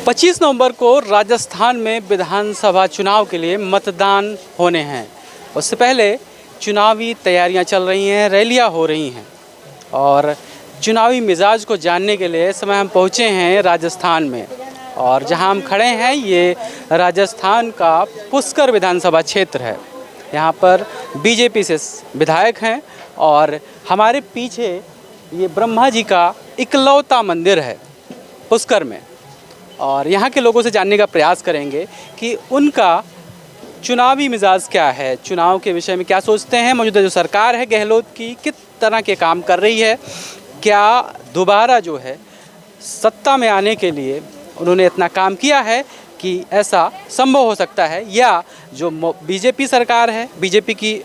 25 नवंबर को राजस्थान में विधानसभा चुनाव के लिए मतदान होने हैं। उससे पहले चुनावी तैयारियां चल रही हैं, रैलियां हो रही हैं और चुनावी मिजाज को जानने के लिए इस समय हम पहुंचे हैं राजस्थान में। और जहां हम खड़े हैं ये राजस्थान का पुष्कर विधानसभा क्षेत्र है। यहां पर बीजेपी से विधायक हैं और हमारे पीछे ये ब्रह्मा जी का इकलौता मंदिर है पुष्कर में। और यहाँ के लोगों से जानने का प्रयास करेंगे कि उनका चुनावी मिजाज क्या है, चुनाव के विषय में क्या सोचते हैं, मौजूदा जो सरकार है गहलोत की किस तरह के काम कर रही है, क्या दोबारा जो है सत्ता में आने के लिए उन्होंने इतना काम किया है कि ऐसा संभव हो सकता है, या जो बीजेपी सरकार है, बीजेपी की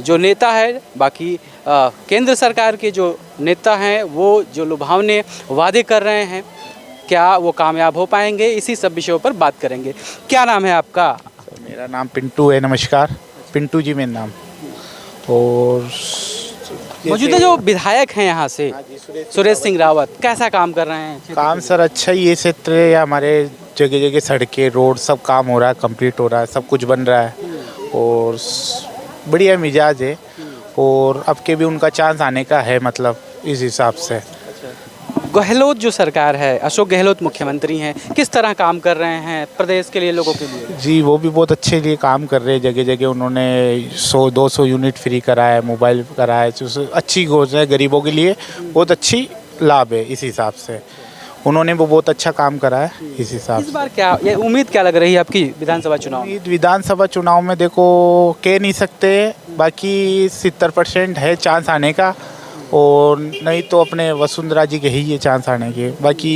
जो नेता है, बाकी केंद्र सरकार के जो नेता हैं वो जो लुभावने वादे कर रहे हैं क्या वो कामयाब हो पाएंगे, इसी सब विषयों पर बात करेंगे। क्या नाम है आपका? मेरा नाम पिंटू है। नमस्कार, पिंटू जी मेरा नाम। और मौजूदा जो विधायक हैं यहाँ से सुरेश सिंह रावत कैसा काम कर रहे हैं? काम सर अच्छा ही, ये क्षेत्र है हमारे, जगह जगह सड़कें रोड सब काम हो रहा है, कंप्लीट हो रहा है, सब कुछ बन रहा है और बढ़िया मिजाज है। और अब के भी उनका चांस आने का है, मतलब इस हिसाब से। गहलोत जो सरकार है, अशोक गहलोत मुख्यमंत्री हैं, किस तरह काम कर रहे हैं प्रदेश के लिए, लोगों के लिए? जी वो भी बहुत अच्छे लिए काम कर रहे हैं। जगह जगह उन्होंने 100-200 यूनिट फ्री कराया, मोबाइल कराया, अच्छी घोषणा है गरीबों के लिए, बहुत अच्छी लाभ है। इस हिसाब से उन्होंने वो बहुत अच्छा काम करा है। इस हिसाब से इस बार क्या ये उम्मीद क्या लग रही है आपकी विधानसभा चुनाव में? विधानसभा चुनाव में देखो कह नहीं सकते, बाकी 70% है चांस आने का, और नहीं तो अपने वसुंधरा जी के ही ये चांस आने के, बाकी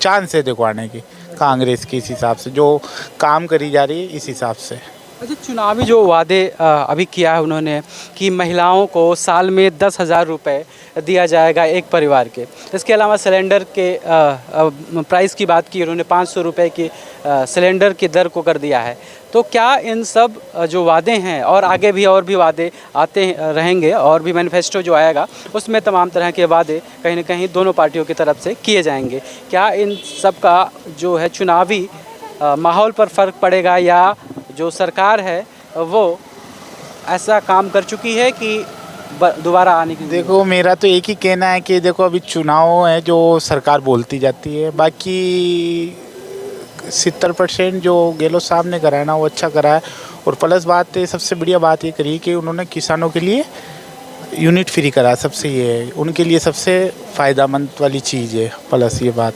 चांस है देखो आने की कांग्रेस के। इस हिसाब से जो काम करी जा रही है इस हिसाब से। अच्छा, चुनावी जो वादे अभी किया है उन्होंने कि महिलाओं को साल में 10,000 रुपये दिया जाएगा एक परिवार के, इसके अलावा सिलेंडर के प्राइस की बात की उन्होंने, 500 रुपये की सिलेंडर की दर को कर दिया है। तो क्या इन सब जो वादे हैं और आगे भी और भी वादे आते रहेंगे और भी मैनिफेस्टो जो आएगा उसमें तमाम तरह के वादे कहीं ना कहीं दोनों पार्टियों की तरफ से किए जाएंगे, क्या इन सब का जो है चुनावी माहौल पर फ़र्क पड़ेगा, या जो सरकार है वो ऐसा काम कर चुकी है कि दोबारा आने की? देखो मेरा तो एक ही कहना है कि देखो अभी चुनाव है जो सरकार बोलती जाती है, बाकी 70% जो गहलोत साहब ने करा है ना वो अच्छा करा है। और प्लस बात है, सबसे बढ़िया बात ये करी कि उन्होंने किसानों के लिए यूनिट फ्री करा, सबसे ये है उनके लिए सबसे फ़ायदेमंद वाली चीज़ है, प्लस ये बात।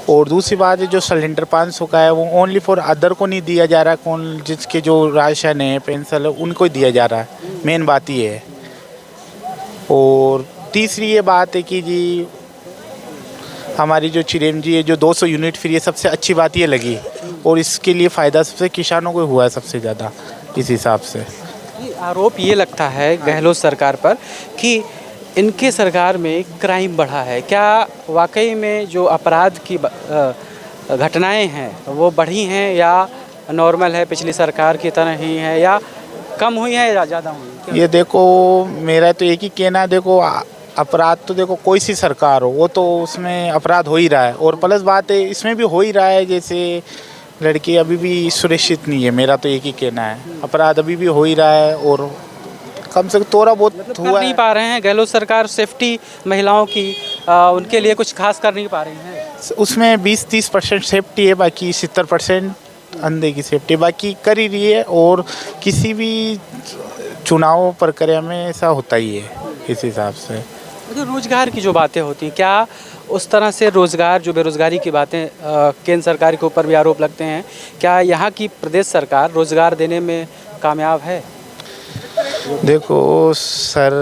और दूसरी बात है जो सिलेंडर 500 का है वो ओनली फॉर अदर को नहीं दिया जा रहा, कौन जिसके जो राशन है पेंशन है उनको ही दिया जा रहा है, मेन बात ये है। और तीसरी ये बात है कि जी हमारी जो चिरंजी है जो 200 यूनिट फ्री है, सबसे अच्छी बात ये लगी, और इसके लिए फ़ायदा सबसे किसानों को हुआ है सबसे ज़्यादा। इस हिसाब से आरोप ये लगता है गहलोत सरकार पर कि इनके सरकार में क्राइम बढ़ा है। क्या वाकई में जो अपराध की घटनाएं हैं वो बढ़ी हैं, या नॉर्मल है पिछली सरकार की तरह ही है, या कम हुई है या ज़्यादा हुई? ये देखो मेरा तो एक ही कहना है, देखो अपराध तो देखो कोई सी सरकार हो वो तो उसमें अपराध हो ही रहा है, और प्लस बात है इसमें भी हो ही रहा है। जैसे लड़की अभी भी सुरक्षित नहीं है, मेरा तो एक ही कहना है, अपराध अभी भी हो ही रहा है, और कम से कम थोड़ा बहुत हुआ नहीं पा रहे हैं गहलोत सरकार सेफ्टी महिलाओं की, उनके लिए कुछ खास कर नहीं पा रही है। उसमें 20-30% सेफ्टी है, बाकी 70% अंधे की सेफ्टी बाकी कर ही रही है। और किसी भी चुनाव प्रक्रिया में ऐसा होता ही है इस हिसाब से। जो रोज़गार की जो बातें होती हैं, क्या उस तरह से रोज़गार, जो बेरोज़गारी की बातें केंद्र सरकार के ऊपर भी आरोप लगते हैं, क्या यहाँ की प्रदेश सरकार रोज़गार देने में कामयाब है? देखो सर,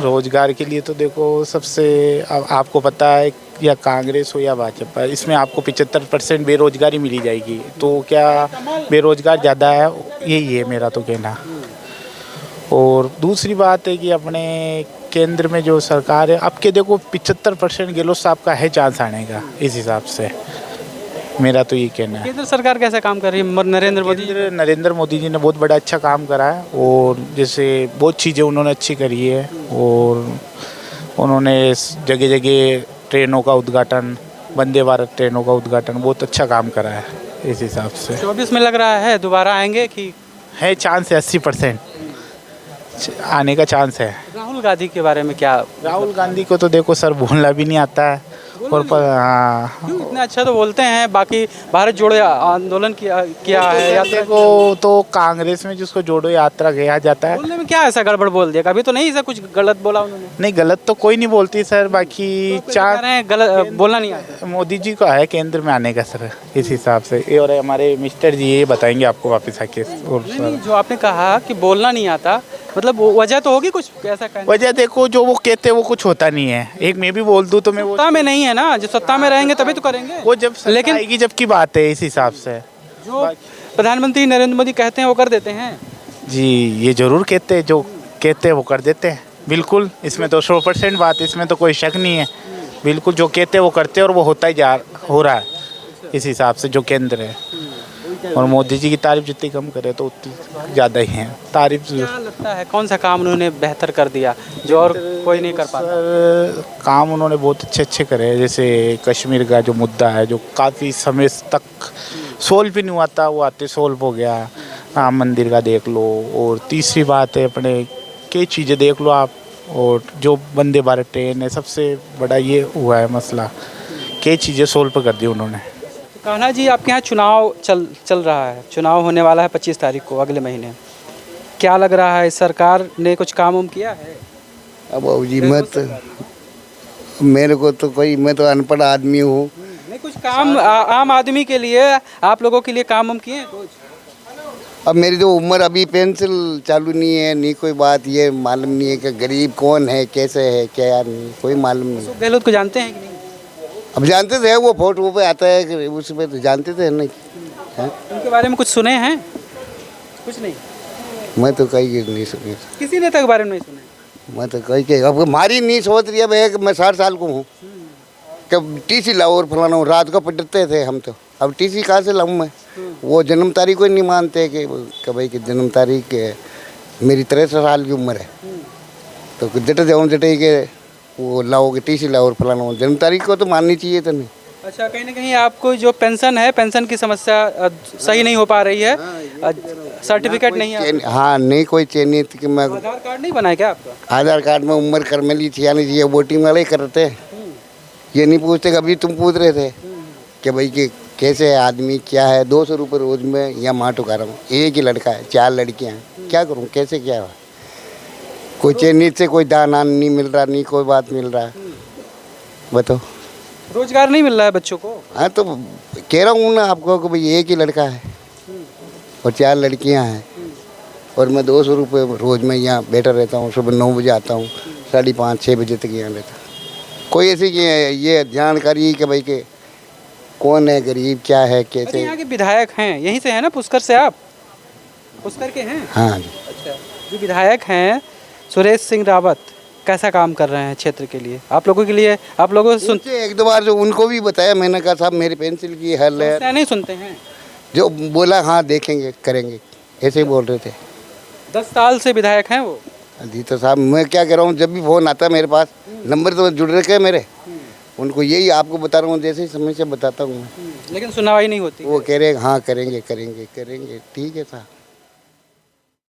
रोज़गार के लिए तो देखो सबसे आपको पता है, या कांग्रेस हो या भाजपा, इसमें आपको 75% बेरोज़गारी मिली जाएगी। तो क्या बेरोज़गार ज़्यादा है, यही है मेरा तो कहना। और दूसरी बात है कि अपने केंद्र में जो सरकार है, अब के देखो 75% गहलोत साहब का है चांस आने का। इस हिसाब से मेरा तो ये कहना है। केंद्र सरकार कैसा काम कर रही है? नरेंद्र मोदी जी ने बहुत बड़ा अच्छा काम करा है, और जैसे बहुत चीज़ें उन्होंने अच्छी करी है, और उन्होंने जगह जगह ट्रेनों का उद्घाटन, वंदे भारत ट्रेनों का उद्घाटन, बहुत अच्छा काम करा है इस हिसाब से। 24 में लग रहा है दोबारा आएंगे कि है चांस है, 80% आने का चांस है। राहुल गांधी के बारे में क्या? राहुल गांधी को तो देखो सर बोलना भी नहीं आता है, और हाँ क्यों इतना अच्छा तो बोलते हैं, बाकी भारत जोड़ो आंदोलन किया है यात्रा देखो तो कांग्रेस में जिसको जोड़ो यात्रा किया जाता है। बोलने में क्या ऐसा गड़बड़ बोल दिया? कभी तो नहीं ऐसा कुछ गलत बोला उन्होंने? नहीं गलत तो कोई नहीं बोलती सर, बाकी कह चार रहे हैं गलत बोलना नहीं आता। मोदी जी का है केंद्र में आने का सर, इस हिसाब से। ये और हमारे मिस्टर जी ये बताएंगे आपको वापस आके। और नहीं, नहीं, जो आपने कहा कि बोलना नहीं आता, मतलब वो वजह तो होगी कुछ ऐसा कहने? वजह देखो जो वो कहते हैं वो कुछ होता नहीं है। एक मैं भी बोल दूं तो मैं वो सत्ता में नहीं है ना, जो सत्ता में रहेंगे तभी तो करेंगे। वो जब लेकिन आएगी जब की बात है, इस हिसाब से। जो प्रधानमंत्री नरेंद्र मोदी कहते हैं वो कर देते हैं। जी ये जरूर कहते हैं, जो कहते हैं वो कर देते हैं, बिल्कुल। इसमें तो 100% बात, इसमें तो कोई शक नहीं है। बिल्कुल जो कहते हैं वो करते हैं, और वो होता ही हो रहा है इस हिसाब से जो केंद्र है। और मोदी जी की तारीफ जितनी कम करे तो उतनी ज़्यादा ही है तारीफ। क्या लगता है कौन सा काम उन्होंने बेहतर कर दिया जो और कोई नहीं कर पाता? सर काम उन्होंने बहुत अच्छे करे हैं। जैसे कश्मीर का जो मुद्दा है, जो काफ़ी समय तक सोल्व भी नहीं हुआ था, वो आते सोल्व हो गया। राम मंदिर का देख लो, और तीसरी बात है अपने कई चीज़ें देख लो आप, और जो वंदे भारत ट्रेन है, सबसे बड़ा ये हुआ है मसला, कई चीज़ें सोल्व कर दी उन्होंने। कान्हा जी, आपके यहाँ चुनाव चल रहा है, चुनाव होने वाला है 25 तारीख को, अगले महीने। क्या लग रहा है, सरकार ने कुछ काम किया है? अब जी मेरे को तो कोई, मैं तो अनपढ़ आदमी हूँ। नहीं, कुछ काम आम आदमी के लिए, आप लोगों के लिए काम किए हैं कुछ? अब मेरी तो उम्र अभी पेंसिल चालू नहीं है, नहीं कोई बात ये मालूम नहीं है कि गरीब कौन है, कैसे है, क्या नहीं, कोई मालूम नहीं। अशोक गहलोत को जानते हैं कि नहीं? अब जानते थे, वो फोटो पे आता है कि उसमें तो जानते थे नहीं है? उनके बारे में कुछ सुने हैं? कुछ नहीं। मैं तो कहीं नहीं सुनी, किसी नेता के बारे में नहीं सुने? मैं तो कहीं के अब हमारी नहीं सोच रही। अब एक मैं 60 साल को हूँ, कब टीसी लाओ और फलाना हूँ, रात को पिटते थे हम तो। अब टीसी कहाँ से लाऊँ मैं? वो जन्म तारीख को नहीं मानते कि भाई की जन्म तारीख मेरी 63 साल की उम्र है, तो जटे जाऊँ जटे के वो लाओगे टीसी लाओ और फलाना हो, जन्म तारीख को तो माननी चाहिए तो नहीं। अच्छा, कहीं ना कहीं आपको जो पेंशन है, पेंशन की समस्या सही नहीं हो पा रही है, सर्टिफिकेट नहीं है? हाँ नहीं कोई चेन नहीं कि मैं आधार कार्ड नहीं बनाया क्या आपका? आधार कार्ड में उम्र कर मिली थी, यानी ये वोटिंग वाले करते, ये नहीं पूछते। कभी तुम पूछ रहे थे कि भाई कि कैसे है आदमी, क्या है। 200 रुपये रोज में या माँ टुका रहा हूँ, एक ही लड़का है, 4 लड़कियाँ हैं, क्या करूँ, कैसे क्या हुआ? कोई चेन्नई से कोई दान नहीं मिल रहा, नहीं कोई बात मिल रहा, बताओ। रोजगार नहीं मिल रहा है बच्चों को? हाँ तो कह रहा हूँ ना आपको कि भाई एक ही लड़का है और 4 लड़कियाँ हैं, और मैं 200 रुपये रोज़ में यहाँ बैठा रहता हूँ। सुबह 9 बजे आता हूँ, 5:30-6 बजे तक यहाँ रहता। कोई ऐसी ये जानकारी कि भाई के कौन है गरीब, क्या है, कैसे? यहाँ के विधायक हैं, यहीं से है ना, पुष्कर से? आप पुष्कर के हैं? हाँ जी। अच्छा, जो विधायक हैं सुरेश सिंह रावत, कैसा काम कर रहे हैं क्षेत्र के लिए, आप लोगों के लिए? आप लोगों से उनसे 1-2 बार जो उनको भी बताया, मैंने कहा साहब मेरी पेंसिल की हल है, नहीं सुनते हैं? जो बोला हाँ देखेंगे करेंगे, ऐसे ही बोल रहे थे। 10 साल से विधायक हैं वो? जी तो साहब मैं क्या कह रहा हूँ, जब भी फ़ोन आता है मेरे पास, नंबर तो जुड़ रखे हैं मेरे, उनको यही आपको बता रहा हूँ, जैसे ही समय से बताता हूँ मैं। लेकिन सुनवाई नहीं होती? वो कह रहे हैं हाँ करेंगे करेंगे करेंगे, ठीक है साहब।